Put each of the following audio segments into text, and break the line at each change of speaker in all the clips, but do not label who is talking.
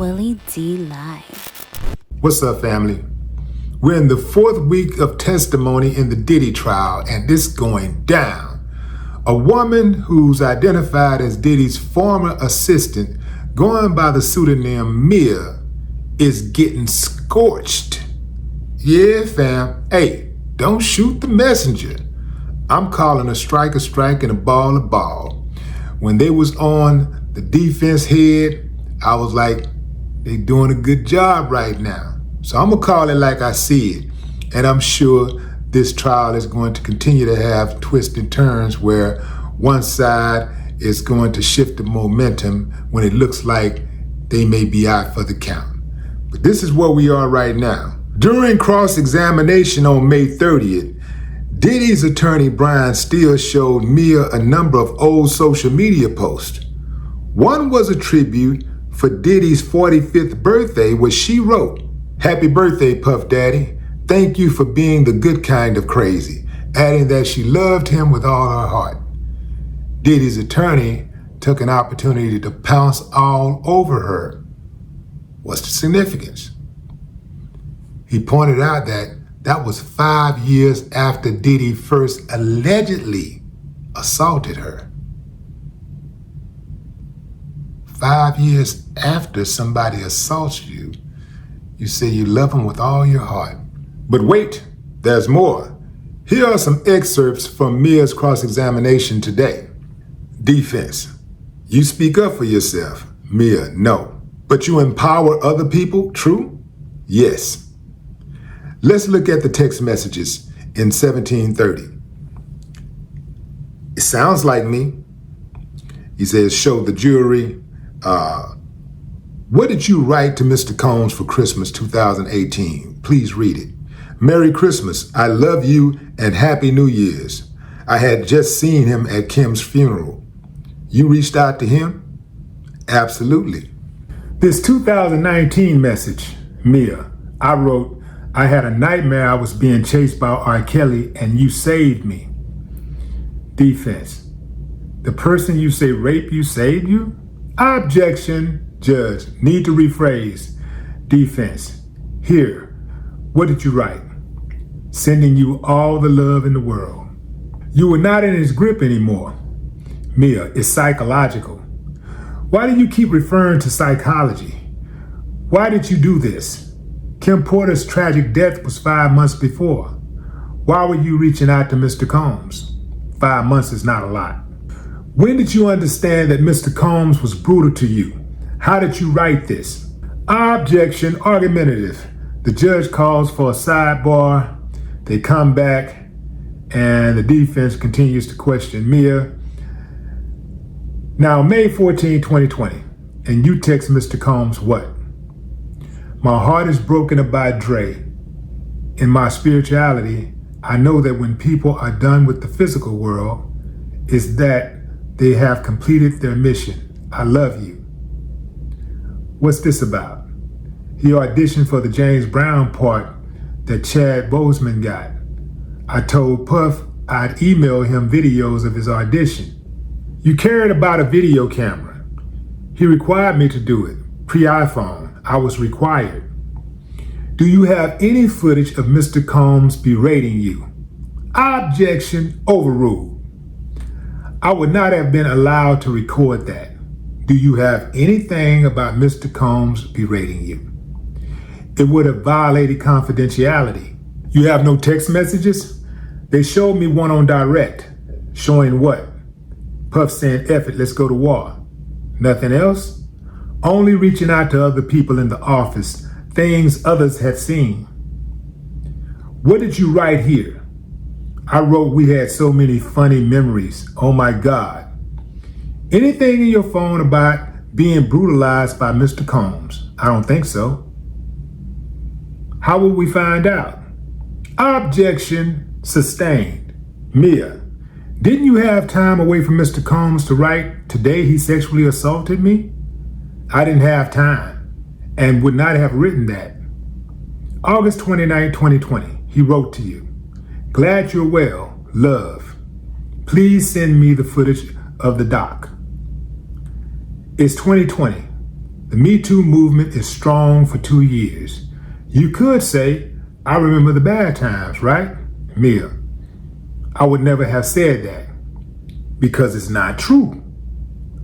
Willie D Live.
What's up, family? We're in the 4th week of testimony in the Diddy trial, and this going down. A woman who's identified as Diddy's former assistant, going by the pseudonym Mia, is getting scorched. Yeah, fam. Hey, don't shoot the messenger. I'm calling a strike and a ball a ball. When they was on the defense head, I was like, they doing a good job right now. So I'm gonna call it like I see it. And I'm sure this trial is going to continue to have twists and turns where one side is going to shift the momentum when it looks like they may be out for the count. But this is where we are right now. During cross-examination on May 30th, Diddy's attorney Brian Steele showed Mia a number of old social media posts. One was a tribute for Diddy's 45th birthday, where she wrote, "Happy birthday, Puff Daddy. Thank you for being the good kind of crazy," adding that she loved him with all her heart. Diddy's attorney took an opportunity to pounce all over her. What's the significance? He pointed out that was 5 years after Diddy first allegedly assaulted her. 5 years after somebody assaults you, you say you love them with all your heart. But wait, there's more. Here are some excerpts from Mia's cross-examination today. Defense: you speak up for yourself. Mia: no. But you empower other people, true? Yes. Let's look at the text messages in 1730. It sounds like me. He says, show the jury. What did you write to Mr. Combs for Christmas 2018? Please read it. Merry Christmas. I love you and Happy New Year's. I had just seen him at Kim's funeral. You reached out to him? Absolutely. This 2019 message, Mia, I wrote, I had a nightmare I was being chased by R. Kelly and you saved me. Defense: the person you say raped you saved you? Objection. Judge: need to rephrase. Defense: here, what did you write? Sending you all the love in the world. You were not in his grip anymore. Mia: it's psychological. Why do you keep referring to psychology? Why did you do this? Kim Porter's tragic death was 5 months before. Why were you reaching out to Mr. Combs? 5 months is not a lot. When did you understand that Mr. Combs was brutal to you? How did you write this? Objection. Argumentative. The judge calls for a sidebar. They come back and the defense continues to question Mia. Now, May 14, 2020, and you text Mr. Combs what? My heart is broken about Dre. In my spirituality, I know that when people are done with the physical world, it's that they have completed their mission. I love you. What's this about? He auditioned for the James Brown part that Chad Boseman got. I told Puff I'd email him videos of his audition. You cared about a video camera. He required me to do it. Pre-iPhone, I was required. Do you have any footage of Mr. Combs berating you? Objection. Overruled. I would not have been allowed to record that. Do you have anything about Mr. Combs berating you? It would have violated confidentiality. You have no text messages? They showed me one on direct. Showing what? Puff saying, F it, let's go to war. Nothing else? Only reaching out to other people in the office, things others had seen. What did you write here? I wrote we had so many funny memories. Oh my God. Anything in your phone about being brutalized by Mr. Combs? I don't think so. How will we find out? Objection. Sustained. Mia: didn't you have time away from Mr. Combs to write, today he sexually assaulted me? I didn't have time and would not have written that. August 29, 2020, he wrote to you, glad you're well, love. Please send me the footage of the doc. It's 2020. The Me Too movement is strong for 2 years. You could say, I remember the bad times, right? Mia, I would never have said that because it's not true.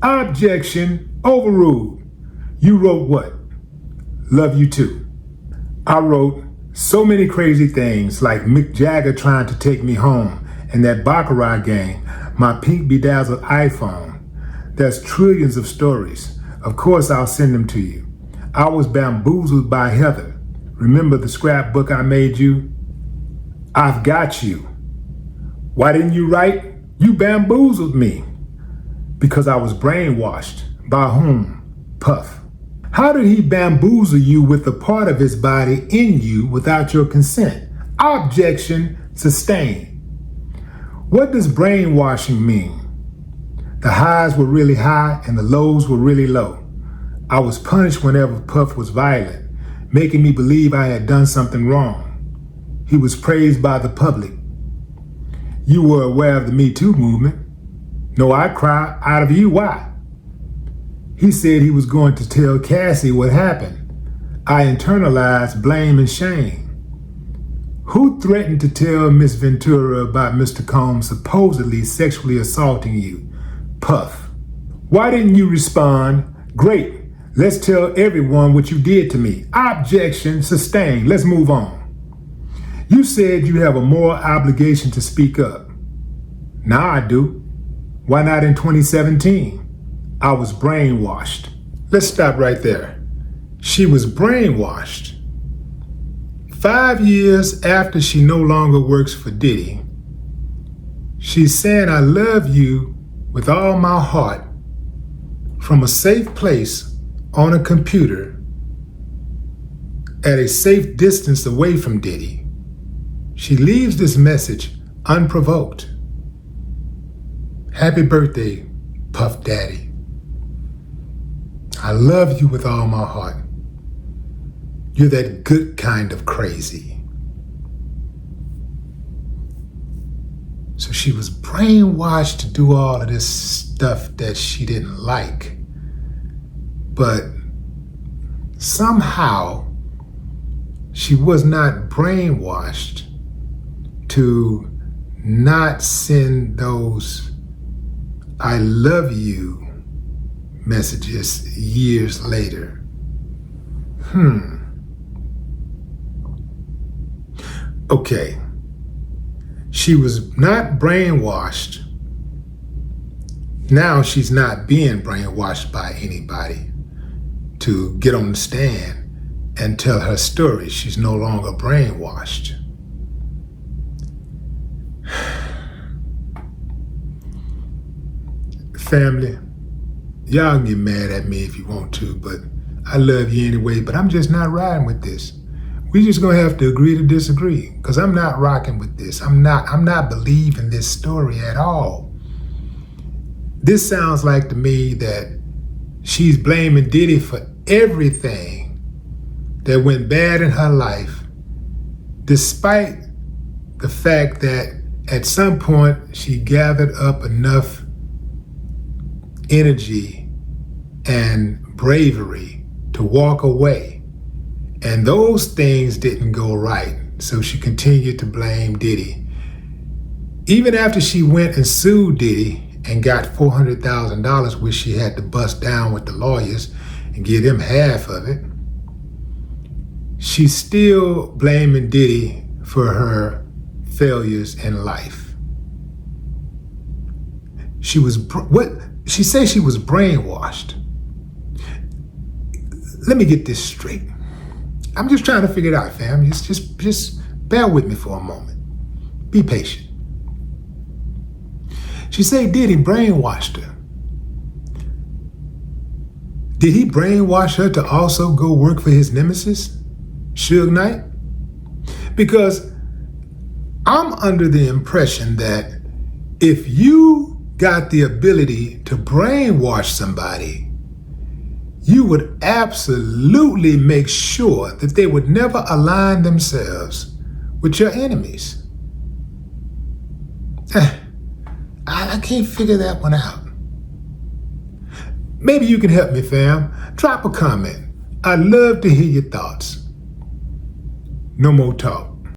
Objection, overruled. You wrote what? Love you too. I wrote so many crazy things like Mick Jagger trying to take me home and that Baccarat game, my pink bedazzled iPhone. There's trillions of stories. Of course I'll send them to you. I was bamboozled by Heather. Remember the scrapbook I made you? I've got you. Why didn't you write? You bamboozled me. Because I was brainwashed. By whom? Puff. How did he bamboozle you with a part of his body in you without your consent? Objection, sustained. What does brainwashing mean? The highs were really high and the lows were really low. I was punished whenever Puff was violent, making me believe I had done something wrong. He was praised by the public. You were aware of the Me Too movement. No, I cry out of you. Why? He said he was going to tell Cassie what happened. I internalized blame and shame. Who threatened to tell Miss Ventura about Mr. Combs supposedly sexually assaulting you? Puff. Why didn't you respond? Great, let's tell everyone what you did to me. Objection, sustained. Let's move on. You said you have a moral obligation to speak up. Now I do. Why not in 2017? I was brainwashed. Let's stop right there. She was brainwashed. 5 years after she no longer works for Diddy, she's saying, I love you with all my heart from a safe place on a computer at a safe distance away from Diddy. She leaves this message unprovoked. Happy birthday, Puff Daddy. I love you with all my heart. You're that good kind of crazy. So she was brainwashed to do all of this stuff that she didn't like. But somehow she was not brainwashed to not send those I love you messages years later. Okay. She was not brainwashed. Now she's not being brainwashed by anybody to get on the stand and tell her story. She's no longer brainwashed. Family, y'all can get mad at me if you want to, but I love you anyway, but I'm just not riding with this. We just gonna have to agree to disagree, because I'm not rocking with this. I'm not believing this story at all. This sounds like to me that she's blaming Diddy for everything that went bad in her life, despite the fact that at some point she gathered up enough energy and bravery to walk away. And those things didn't go right, so she continued to blame Diddy. Even after she went and sued Diddy and got $400,000, which she had to bust down with the lawyers and give them half of it, she's still blaming Diddy for her failures in life. She says she was brainwashed. Let me get this straight. I'm just trying to figure it out, fam. Just bear with me for a moment. Be patient. She said Diddy brainwashed her. Did he brainwash her to also go work for his nemesis, Suge Knight? Because I'm under the impression that if you got the ability to brainwash somebody, you would absolutely make sure that they would never align themselves with your enemies. I can't figure that one out. Maybe you can help me, fam. Drop a comment. I'd love to hear your thoughts. No more talk.